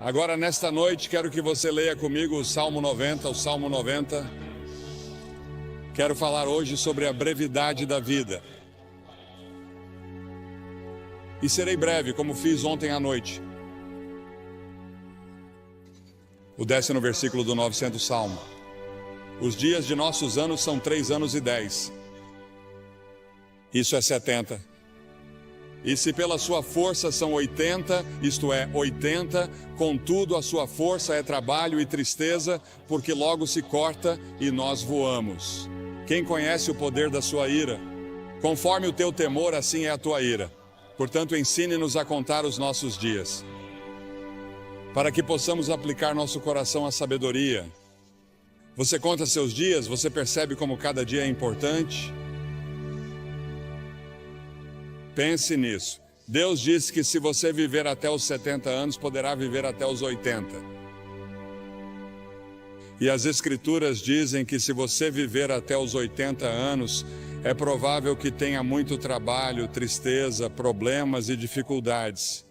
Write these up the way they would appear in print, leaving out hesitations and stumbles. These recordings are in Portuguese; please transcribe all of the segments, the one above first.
Agora, nesta noite, quero que você leia comigo o Salmo 90, o Salmo 90. Quero falar hoje sobre a brevidade da vida. E serei breve, como fiz ontem à noite. O 10º versículo do 900 Salmo. Os dias de nossos anos são 3 anos e 10. Isso é 70. E se pela sua força são 80, isto é, 80, contudo a sua força é trabalho e tristeza, porque logo se corta e nós voamos. Quem conhece o poder da sua ira? Conforme o teu temor, assim é a tua ira. Portanto, ensine-nos a contar os nossos dias, para que possamos aplicar nosso coração à sabedoria. Você conta seus dias, você percebe como cada dia é importante? Pense nisso. Deus disse que se você viver até os 70 anos, poderá viver até os 80. E as Escrituras dizem que se você viver até os 80 anos, é provável que tenha muito trabalho, tristeza, problemas e dificuldades.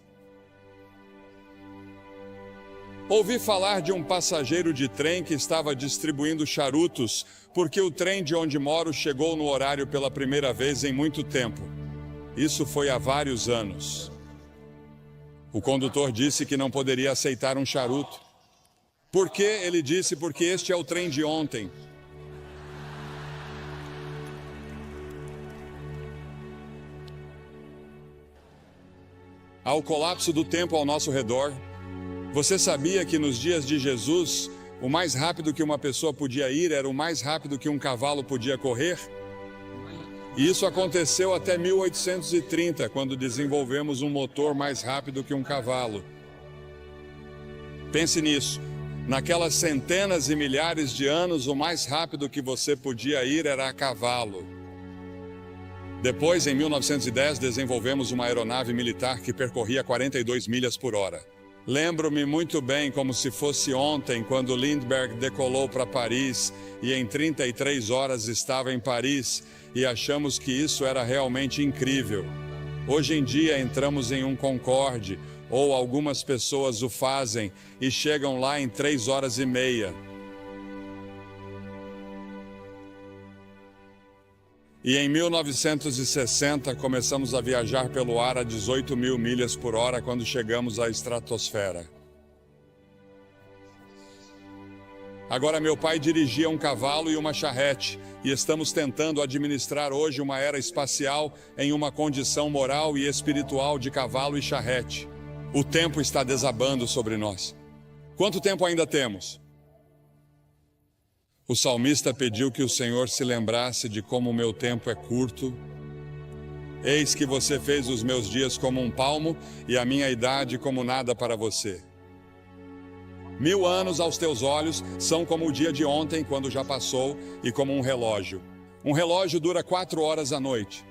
Ouvi falar de um passageiro de trem que estava distribuindo charutos, porque o trem de onde moro chegou no horário pela primeira vez em muito tempo. Isso foi há vários anos. O condutor disse que não poderia aceitar um charuto. Por quê? Ele disse, porque este é o trem de ontem. Há o colapso do tempo ao nosso redor. Você sabia que nos dias de Jesus, o mais rápido que uma pessoa podia ir era o mais rápido que um cavalo podia correr? E isso aconteceu até 1830, quando desenvolvemos um motor mais rápido que um cavalo. Pense nisso. Naquelas centenas e milhares de anos, o mais rápido que você podia ir era a cavalo. Depois, em 1910, desenvolvemos uma aeronave militar que percorria 42 milhas por hora. Lembro-me muito bem, como se fosse ontem, quando Lindbergh decolou para Paris e em 33 horas estava em Paris e achamos que isso era realmente incrível. Hoje em dia entramos em um Concorde, ou algumas pessoas o fazem e chegam lá em 3 horas e meia. E em 1960 começamos a viajar pelo ar a 18 mil milhas por hora quando chegamos à estratosfera. Agora meu pai dirigia um cavalo e uma charrete e estamos tentando administrar hoje uma era espacial em uma condição moral e espiritual de cavalo e charrete. O tempo está desabando sobre nós. Quanto tempo ainda temos? O salmista pediu que o Senhor se lembrasse de como o meu tempo é curto. Eis que você fez os meus dias como um palmo e a minha idade como nada para você. 1000 anos aos teus olhos são como o dia de ontem, quando já passou, e como um relógio. Um relógio dura 4 horas à noite.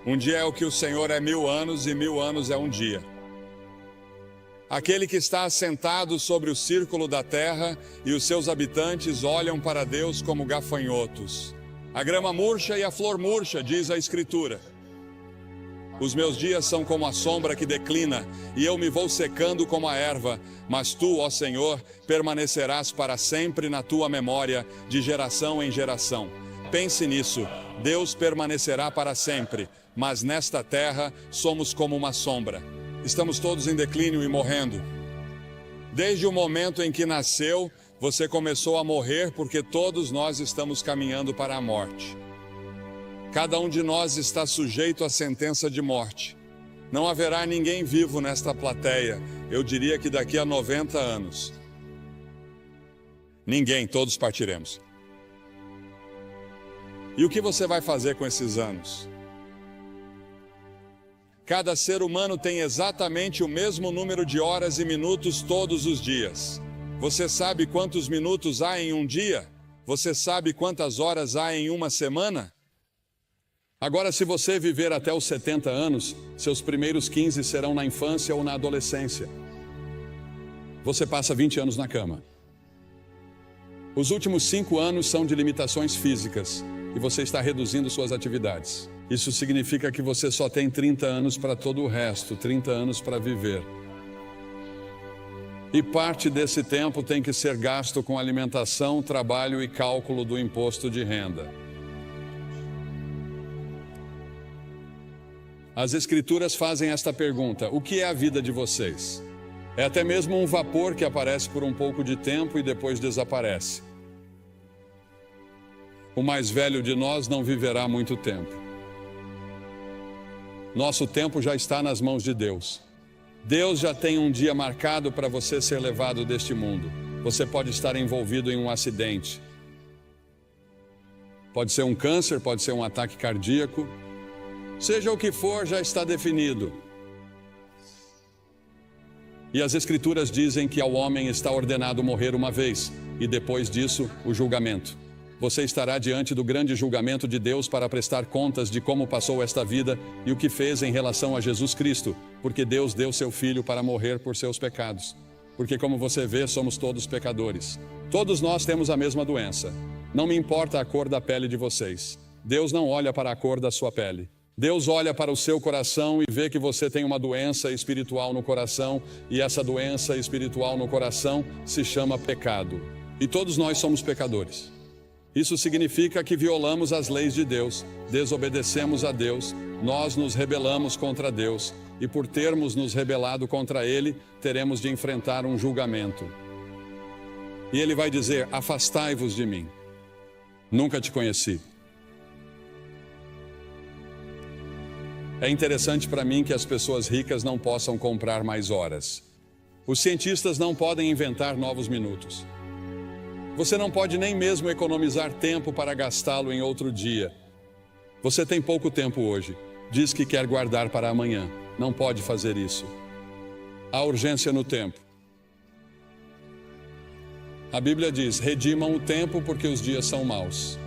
Um dia é o que o Senhor é 1000 anos e 1000 anos é um dia. Aquele que está assentado sobre o círculo da terra e os seus habitantes olham para Deus como gafanhotos. A grama murcha e a flor murcha, diz a Escritura. Os meus dias são como a sombra que declina, e eu me vou secando como a erva, mas tu, ó Senhor, permanecerás para sempre na tua memória, de geração em geração. Pense nisso, Deus permanecerá para sempre, mas nesta terra somos como uma sombra. Estamos todos em declínio e morrendo. Desde o momento em que nasceu, você começou a morrer porque todos nós estamos caminhando para a morte. Cada um de nós está sujeito à sentença de morte. Não haverá ninguém vivo nesta plateia, eu diria que daqui a 90 anos. Ninguém, todos partiremos. E o que você vai fazer com esses anos? Cada ser humano tem exatamente o mesmo número de horas e minutos todos os dias. Você sabe quantos minutos há em um dia? Você sabe quantas horas há em uma semana? Agora, se você viver até os 70 anos, seus primeiros 15 serão na infância ou na adolescência. Você passa 20 anos na cama. Os últimos 5 anos são de limitações físicas e você está reduzindo suas atividades. Isso significa que você só tem 30 anos para todo o resto, 30 anos para viver. E parte desse tempo tem que ser gasto com alimentação, trabalho e cálculo do imposto de renda. As Escrituras fazem esta pergunta: o que é a vida de vocês? É até mesmo um vapor que aparece por um pouco de tempo e depois desaparece. O mais velho de nós não viverá muito tempo. Nosso tempo já está nas mãos de Deus. Deus já tem um dia marcado para você ser levado deste mundo. Você pode estar envolvido em um acidente. Pode ser um câncer, pode ser um ataque cardíaco. Seja o que for, já está definido. E as Escrituras dizem que ao homem está ordenado morrer uma vez, e depois disso, o julgamento. Você estará diante do grande julgamento de Deus para prestar contas de como passou esta vida e o que fez em relação a Jesus Cristo, porque Deus deu seu Filho para morrer por seus pecados. Porque, como você vê, somos todos pecadores. Todos nós temos a mesma doença. Não me importa a cor da pele de vocês. Deus não olha para a cor da sua pele. Deus olha para o seu coração e vê que você tem uma doença espiritual no coração, e essa doença espiritual no coração se chama pecado. E todos nós somos pecadores. Isso significa que violamos as leis de Deus, desobedecemos a Deus, nós nos rebelamos contra Deus, e por termos nos rebelado contra Ele, teremos de enfrentar um julgamento. E Ele vai dizer: afastai-vos de mim. Nunca te conheci. É interessante para mim que as pessoas ricas não possam comprar mais horas. Os cientistas não podem inventar novos minutos. Você não pode nem mesmo economizar tempo para gastá-lo em outro dia. Você tem pouco tempo hoje. Diz que quer guardar para amanhã. Não pode fazer isso. Há urgência no tempo. A Bíblia diz: redimam o tempo porque os dias são maus.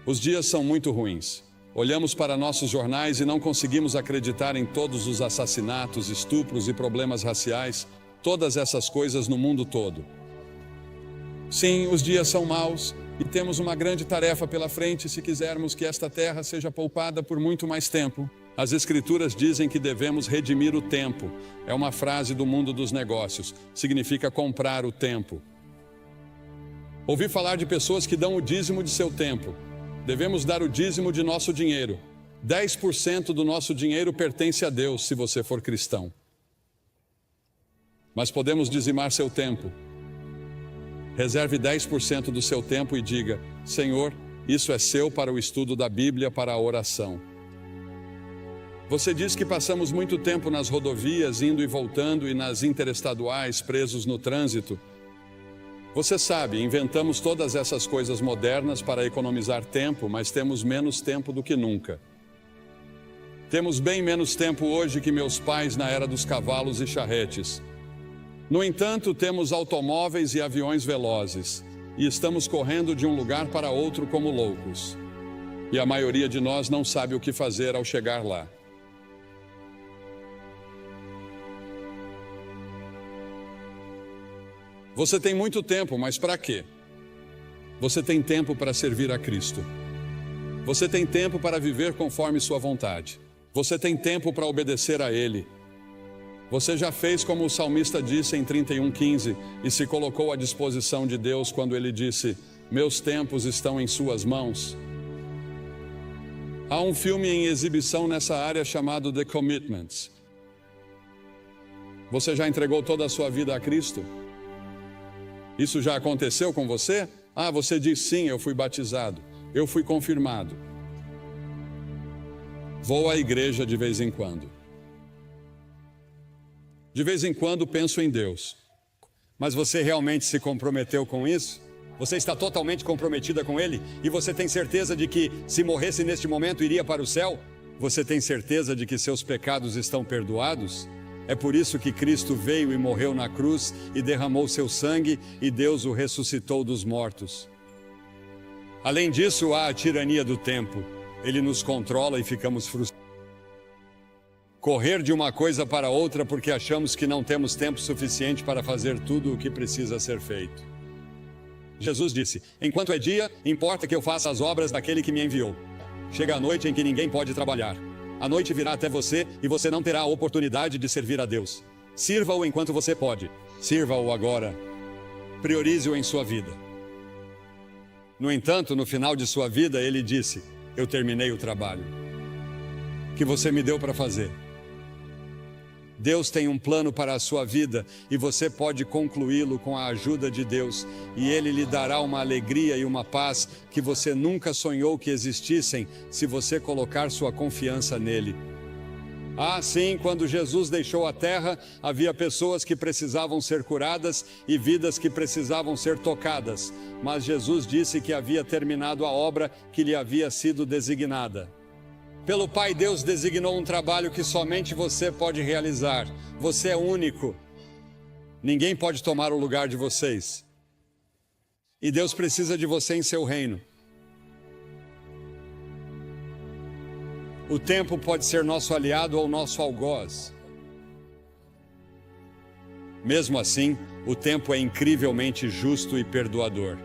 Os dias são muito ruins. Olhamos para nossos jornais e não conseguimos acreditar em todos os assassinatos, estupros e problemas raciais, todas essas coisas no mundo todo. Sim, os dias são maus e temos uma grande tarefa pela frente se quisermos que esta terra seja poupada por muito mais tempo. As Escrituras dizem que devemos redimir o tempo. É uma frase do mundo dos negócios. Significa comprar o tempo. Ouvi falar de pessoas que dão o dízimo de seu tempo. Devemos dar o dízimo de nosso dinheiro. 10% do nosso dinheiro pertence a Deus, se você for cristão. Mas podemos dizimar seu tempo. Reserve 10% do seu tempo e diga: Senhor, isso é seu para o estudo da Bíblia, para a oração. Você diz que passamos muito tempo nas rodovias, indo e voltando, e nas interestaduais, presos no trânsito. Você sabe, inventamos todas essas coisas modernas para economizar tempo, mas temos menos tempo do que nunca. Temos bem menos tempo hoje que meus pais na era dos cavalos e charretes. No entanto, temos automóveis e aviões velozes, e estamos correndo de um lugar para outro como loucos. E a maioria de nós não sabe o que fazer ao chegar lá. Você tem muito tempo, mas para quê? Você tem tempo para servir a Cristo. Você tem tempo para viver conforme sua vontade. Você tem tempo para obedecer a Ele. Você já fez como o salmista disse em 31:15 e se colocou à disposição de Deus quando ele disse: meus tempos estão em suas mãos. Há um filme em exibição nessa área chamado The Commitments. Você já entregou toda a sua vida a Cristo? Isso já aconteceu com você? Ah, você diz sim, eu fui batizado, eu fui confirmado. Vou à igreja de vez em quando. De vez em quando penso em Deus. Mas você realmente se comprometeu com isso? Você está totalmente comprometida com Ele? E você tem certeza de que, se morresse neste momento, iria para o céu? Você tem certeza de que seus pecados estão perdoados? É por isso que Cristo veio e morreu na cruz e derramou seu sangue e Deus o ressuscitou dos mortos. Além disso, há a tirania do tempo. Ele nos controla e ficamos frustrados. Correr de uma coisa para outra porque achamos que não temos tempo suficiente para fazer tudo o que precisa ser feito. Jesus disse: enquanto é dia, importa que eu faça as obras daquele que me enviou. Chega a noite em que ninguém pode trabalhar. A noite virá até você e você não terá a oportunidade de servir a Deus. Sirva-o enquanto você pode. Sirva-o agora. Priorize-o em sua vida. No entanto, no final de sua vida, ele disse: eu terminei o trabalho que você me deu para fazer. Deus tem um plano para a sua vida e você pode concluí-lo com a ajuda de Deus, e Ele lhe dará uma alegria e uma paz que você nunca sonhou que existissem se você colocar sua confiança nele. Ah, sim, quando Jesus deixou a terra, havia pessoas que precisavam ser curadas e vidas que precisavam ser tocadas, mas Jesus disse que havia terminado a obra que lhe havia sido designada. Pelo Pai, Deus designou um trabalho que somente você pode realizar. Você é único. Ninguém pode tomar o lugar de vocês. E Deus precisa de você em seu reino. O tempo pode ser nosso aliado ou nosso algoz. Mesmo assim, o tempo é incrivelmente justo e perdoador.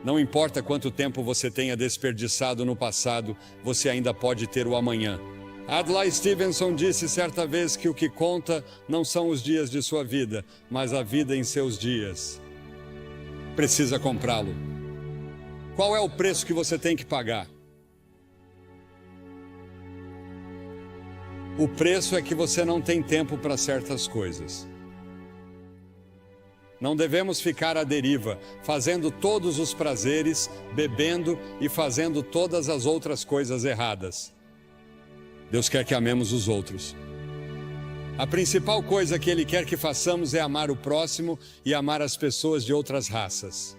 Não importa quanto tempo você tenha desperdiçado no passado, você ainda pode ter o amanhã. Adlai Stevenson disse certa vez que o que conta não são os dias de sua vida, mas a vida em seus dias. Precisa comprá-lo. Qual é o preço que você tem que pagar? O preço é que você não tem tempo para certas coisas. Não devemos ficar à deriva, fazendo todos os prazeres, bebendo e fazendo todas as outras coisas erradas. Deus quer que amemos os outros. A principal coisa que Ele quer que façamos é amar o próximo e amar as pessoas de outras raças.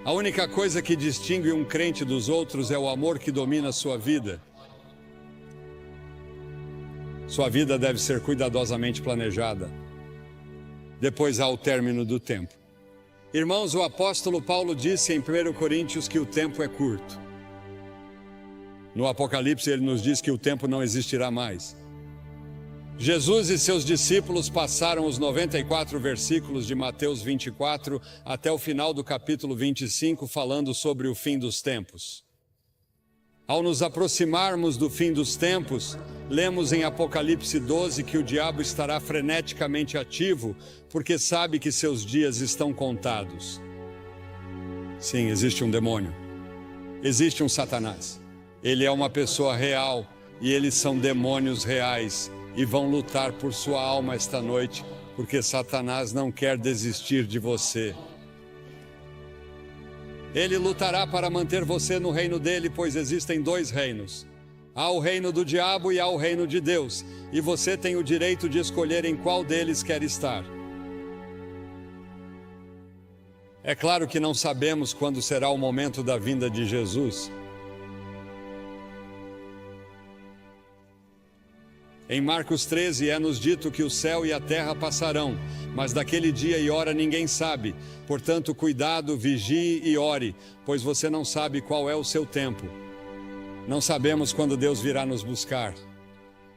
A única coisa que distingue um crente dos outros é o amor que domina a sua vida. Sua vida deve ser cuidadosamente planejada. Depois há o término do tempo. Irmãos, o apóstolo Paulo disse em 1 Coríntios que o tempo é curto. No Apocalipse ele nos diz que o tempo não existirá mais. Jesus e seus discípulos passaram os 94 versículos de Mateus 24 até o final do capítulo 25 falando sobre o fim dos tempos. Ao nos aproximarmos do fim dos tempos, lemos em Apocalipse 12 que o diabo estará freneticamente ativo, porque sabe que seus dias estão contados. Sim, existe um demônio. Existe um Satanás. Ele é uma pessoa real e eles são demônios reais e vão lutar por sua alma esta noite, porque Satanás não quer desistir de você. Ele lutará para manter você no reino dele, pois existem dois reinos. Há o reino do diabo e há o reino de Deus, e você tem o direito de escolher em qual deles quer estar. É claro que não sabemos quando será o momento da vinda de Jesus. Em Marcos 13 é-nos dito que o céu e a terra passarão, mas daquele dia e hora ninguém sabe. Portanto, cuidado, vigie e ore, pois você não sabe qual é o seu tempo. Não sabemos quando Deus virá nos buscar.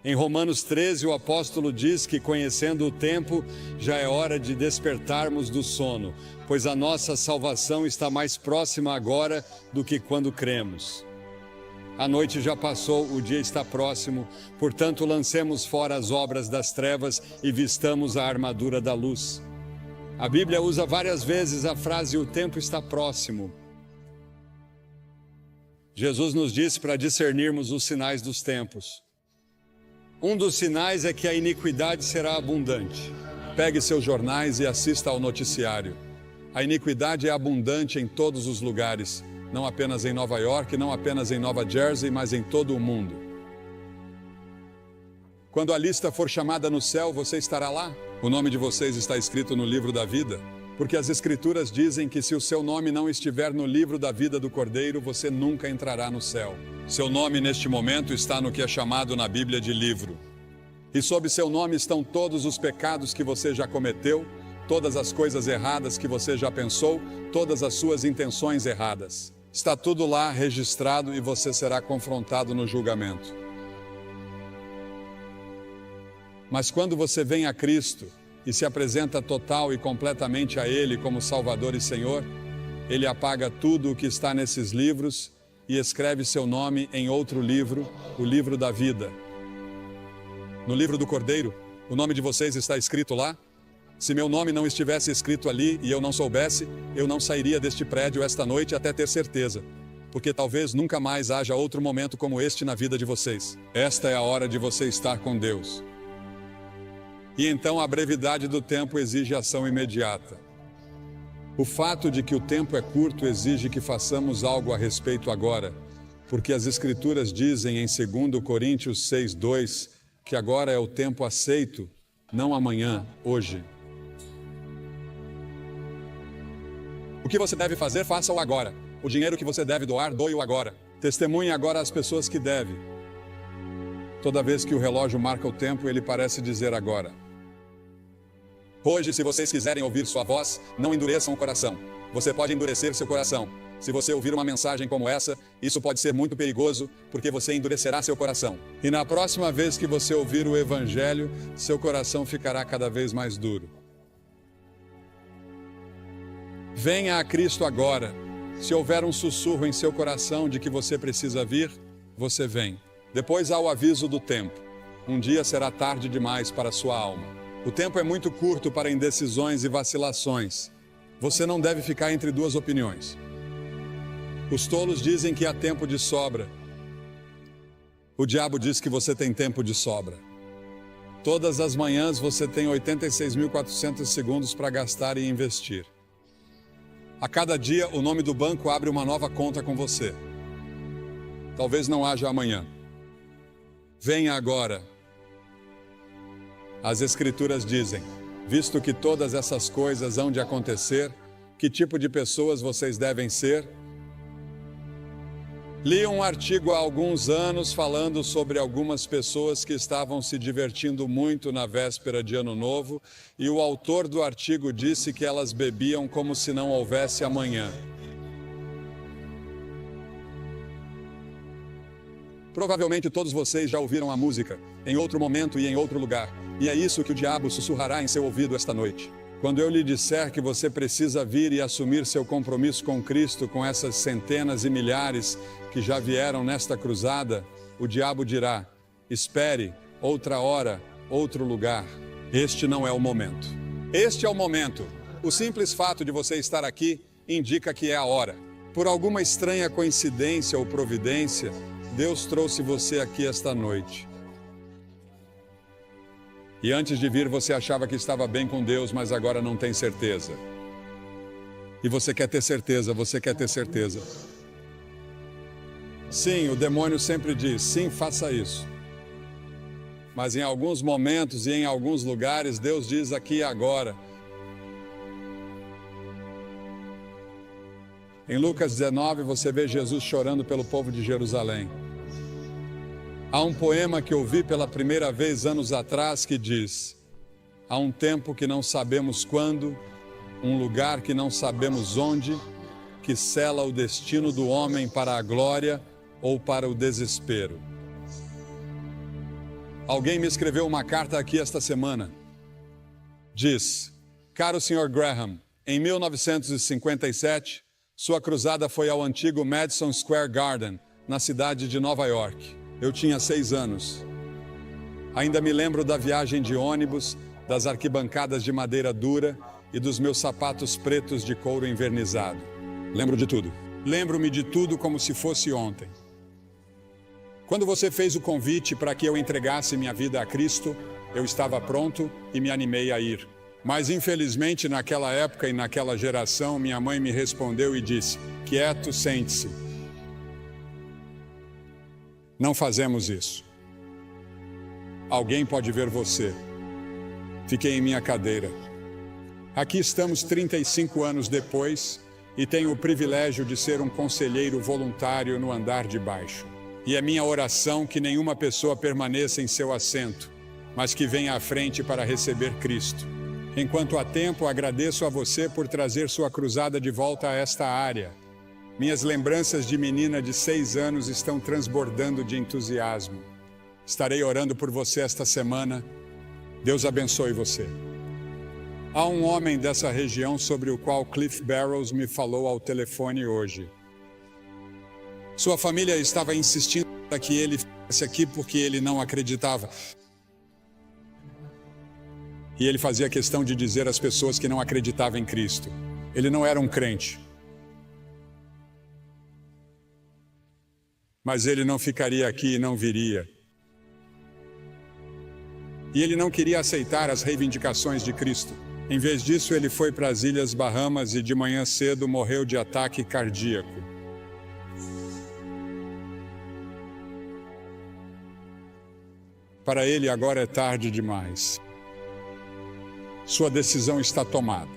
Em Romanos 13, o apóstolo diz que, conhecendo o tempo, já é hora de despertarmos do sono, pois a nossa salvação está mais próxima agora do que quando cremos. A noite já passou, o dia está próximo, portanto lancemos fora as obras das trevas e vistamos a armadura da luz. A Bíblia usa várias vezes a frase "o tempo está próximo". Jesus nos disse para discernirmos os sinais dos tempos. Um dos sinais é que a iniquidade será abundante. Pegue seus jornais e assista ao noticiário. A iniquidade é abundante em todos os lugares. Não apenas em Nova York, não apenas em Nova Jersey, mas em todo o mundo. Quando a lista for chamada no céu, você estará lá? O nome de vocês está escrito no livro da vida? Porque as Escrituras dizem que se o seu nome não estiver no livro da vida do Cordeiro, você nunca entrará no céu. Seu nome neste momento está no que é chamado na Bíblia de livro. E sob seu nome estão todos os pecados que você já cometeu, todas as coisas erradas que você já pensou, todas as suas intenções erradas. Está tudo lá registrado e você será confrontado no julgamento. Mas quando você vem a Cristo e se apresenta total e completamente a Ele como Salvador e Senhor, Ele apaga tudo o que está nesses livros e escreve seu nome em outro livro, o livro da vida. No livro do Cordeiro, O nome de vocês está escrito lá? Se meu nome não estivesse escrito ali e eu não soubesse, eu não sairia deste prédio esta noite até ter certeza. Porque talvez nunca mais haja outro momento como este na vida de vocês. Esta é a hora de você estar com Deus. E então a brevidade do tempo exige ação imediata. O fato de que o tempo é curto exige que façamos algo a respeito agora, porque as Escrituras dizem em 2 Coríntios 6:2 que agora é o tempo aceito, não amanhã, hoje. O que você deve fazer, faça-o agora. O dinheiro que você deve doar, doe-o agora. Testemunhe agora às pessoas que deve. Toda vez que o relógio marca o tempo, ele parece dizer agora. Hoje, se vocês quiserem ouvir sua voz, não endureçam o coração. Você pode endurecer seu coração. Se você ouvir uma mensagem como essa, isso pode ser muito perigoso, porque você endurecerá seu coração. E na próxima vez que você ouvir o Evangelho, seu coração ficará cada vez mais duro. Venha a Cristo agora. Se houver um sussurro em seu coração de que você precisa vir, você vem. Depois há o aviso do tempo. Um dia será tarde demais para sua alma. O tempo é muito curto para indecisões e vacilações. Você não deve ficar entre duas opiniões. Os tolos dizem que há tempo de sobra. O diabo diz que você tem tempo de sobra. Todas as manhãs você tem 86.400 segundos para gastar e investir. A cada dia, o nome do banco abre uma nova conta com você. Talvez não haja amanhã. Venha agora. As Escrituras dizem, visto que todas essas coisas hão de acontecer, que tipo de pessoas vocês devem ser? Li um artigo há alguns anos falando sobre algumas pessoas que estavam se divertindo muito na véspera de Ano Novo, e o autor do artigo disse que elas bebiam como se não houvesse amanhã. Provavelmente todos vocês já ouviram a música, em outro momento e em outro lugar, e é isso que o diabo sussurrará em seu ouvido esta noite. Quando eu lhe disser que você precisa vir e assumir seu compromisso com Cristo, com essas centenas e milhares que já vieram nesta cruzada, o diabo dirá, espere, outra hora, outro lugar. Este não é o momento. Este é o momento. O simples fato de você estar aqui indica que é a hora. Por alguma estranha coincidência ou providência, Deus trouxe você aqui esta noite. E antes de vir, você achava que estava bem com Deus, mas agora não tem certeza. E você quer ter certeza, você quer ter certeza. Sim, o demônio sempre diz, sim, faça isso. Mas em alguns momentos e em alguns lugares, Deus diz aqui e agora. Em Lucas 19, você vê Jesus chorando pelo povo de Jerusalém. Há um poema que ouvi pela primeira vez anos atrás que diz: há um tempo que não sabemos quando, um lugar que não sabemos onde, que sela o destino do homem para a glória ou para o desespero. Alguém me escreveu uma carta aqui esta semana. Diz: caro Sr. Graham, em 1957, sua cruzada foi ao antigo Madison Square Garden, na cidade de Nova York. Eu tinha 6 anos. Ainda me lembro da viagem de ônibus, das arquibancadas de madeira dura e dos meus sapatos pretos de couro envernizado. Lembro de tudo. Lembro-me de tudo como se fosse ontem. Quando você fez o convite para que eu entregasse minha vida a Cristo, eu estava pronto e me animei a ir. Mas infelizmente naquela época e naquela geração, minha mãe me respondeu e disse: quieto, sente-se. Não fazemos isso. Alguém pode ver você. Fiquei em minha cadeira. Aqui estamos 35 anos depois e tenho o privilégio de ser um conselheiro voluntário no andar de baixo. E é minha oração que nenhuma pessoa permaneça em seu assento, mas que venha à frente para receber Cristo. Enquanto há tempo, agradeço a você por trazer sua cruzada de volta a esta área. Minhas lembranças de menina de 6 anos estão transbordando de entusiasmo. Estarei orando por você esta semana. Deus abençoe você. Há um homem dessa região sobre o qual Cliff Barrows me falou ao telefone hoje. Sua família estava insistindo para que ele ficasse aqui porque ele não acreditava. E ele fazia questão de dizer às pessoas que não acreditavam em Cristo. Ele não era um crente. Mas ele não ficaria aqui e não viria. E ele não queria aceitar as reivindicações de Cristo. Em vez disso, ele foi para as Ilhas Bahamas e de manhã cedo morreu de ataque cardíaco. Para ele agora é tarde demais. Sua decisão está tomada.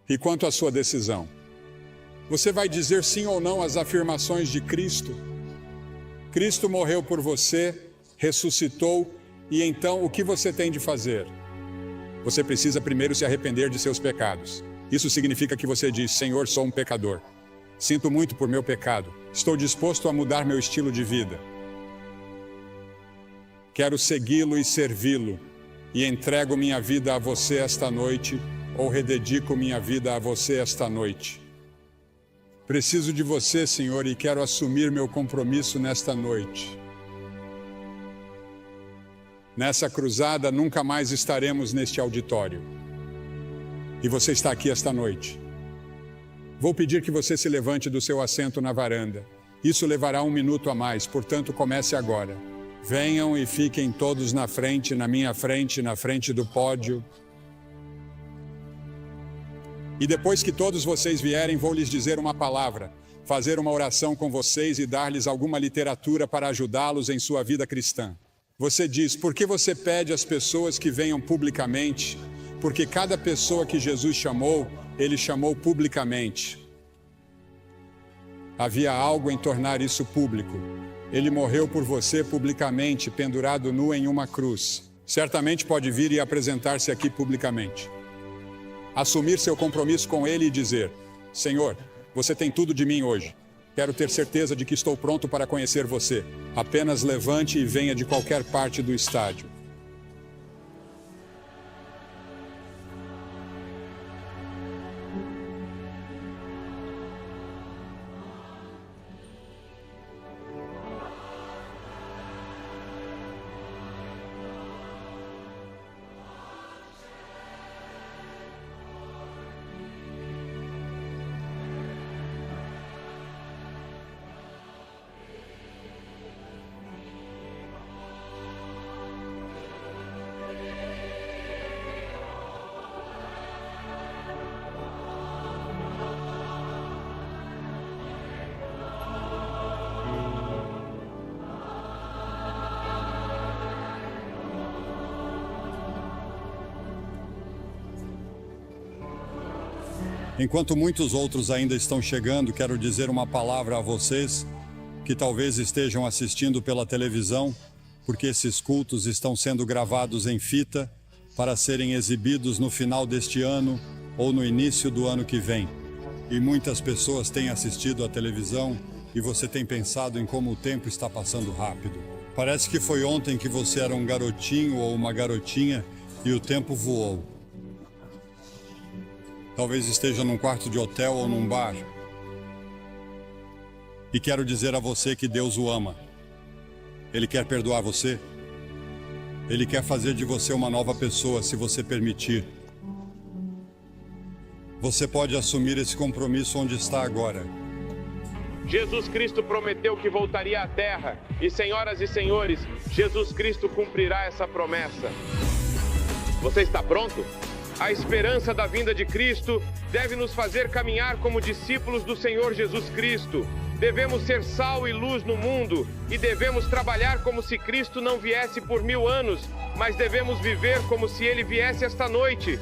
E quanto à sua decisão? Você vai dizer sim ou não às afirmações de Cristo? Cristo morreu por você, ressuscitou, e então o que você tem de fazer? Você precisa primeiro se arrepender de seus pecados. Isso significa que você diz: Senhor, sou um pecador. Sinto muito por meu pecado. Estou disposto a mudar meu estilo de vida. Quero segui-lo e servi-lo. E entrego minha vida a você esta noite, ou rededico minha vida a você esta noite. Preciso de você, Senhor, e quero assumir meu compromisso nesta noite. Nessa cruzada, nunca mais estaremos neste auditório. E você está aqui esta noite. Vou pedir que você se levante do seu assento na varanda. Isso levará 1 minuto a mais, portanto, comece agora. Venham e fiquem todos na frente, na minha frente, na frente do pódio. E depois que todos vocês vierem, vou lhes dizer uma palavra, fazer uma oração com vocês e dar-lhes alguma literatura para ajudá-los em sua vida cristã. Você diz: por que você pede às pessoas que venham publicamente? Porque cada pessoa que Jesus chamou, ele chamou publicamente. Havia algo em tornar isso público. Ele morreu por você publicamente, pendurado nu em uma cruz. Certamente pode vir e apresentar-se aqui publicamente. Assumir seu compromisso com ele e dizer: Senhor, você tem tudo de mim hoje. Quero ter certeza de que estou pronto para conhecer você. Apenas levante e venha de qualquer parte do estádio. Enquanto muitos outros ainda estão chegando, quero dizer uma palavra a vocês que talvez estejam assistindo pela televisão, porque esses cultos estão sendo gravados em fita para serem exibidos no final deste ano ou no início do ano que vem. E muitas pessoas têm assistido à televisão e você tem pensado em como o tempo está passando rápido. Parece que foi ontem que você era um garotinho ou uma garotinha e o tempo voou. Talvez esteja num quarto de hotel ou num bar. E quero dizer a você que Deus o ama. Ele quer perdoar você. Ele quer fazer de você uma nova pessoa, se você permitir. Você pode assumir esse compromisso onde está agora. Jesus Cristo prometeu que voltaria à Terra. E, senhoras e senhores, Jesus Cristo cumprirá essa promessa. Você está pronto? A esperança da vinda de Cristo deve nos fazer caminhar como discípulos do Senhor Jesus Cristo. Devemos ser sal e luz no mundo e devemos trabalhar como se Cristo não viesse por 1000 anos, mas devemos viver como se Ele viesse esta noite.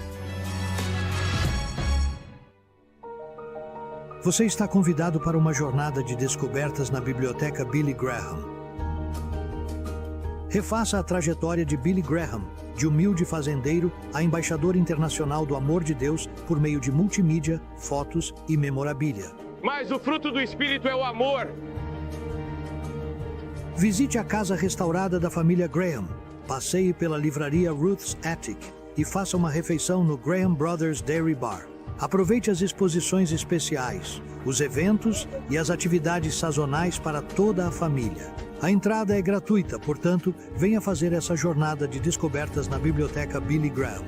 Você está convidado para uma jornada de descobertas na Biblioteca Billy Graham. Refaça a trajetória de Billy Graham, de humilde fazendeiro a embaixador internacional do amor de Deus por meio de multimídia, fotos e memorabilia. Mas o fruto do Espírito é o amor. Visite a casa restaurada da família Graham, passeie pela livraria Ruth's Attic e faça uma refeição no Graham Brothers Dairy Bar. Aproveite as exposições especiais, os eventos e as atividades sazonais para toda a família. A entrada é gratuita, portanto, venha fazer essa jornada de descobertas na Biblioteca Billy Graham.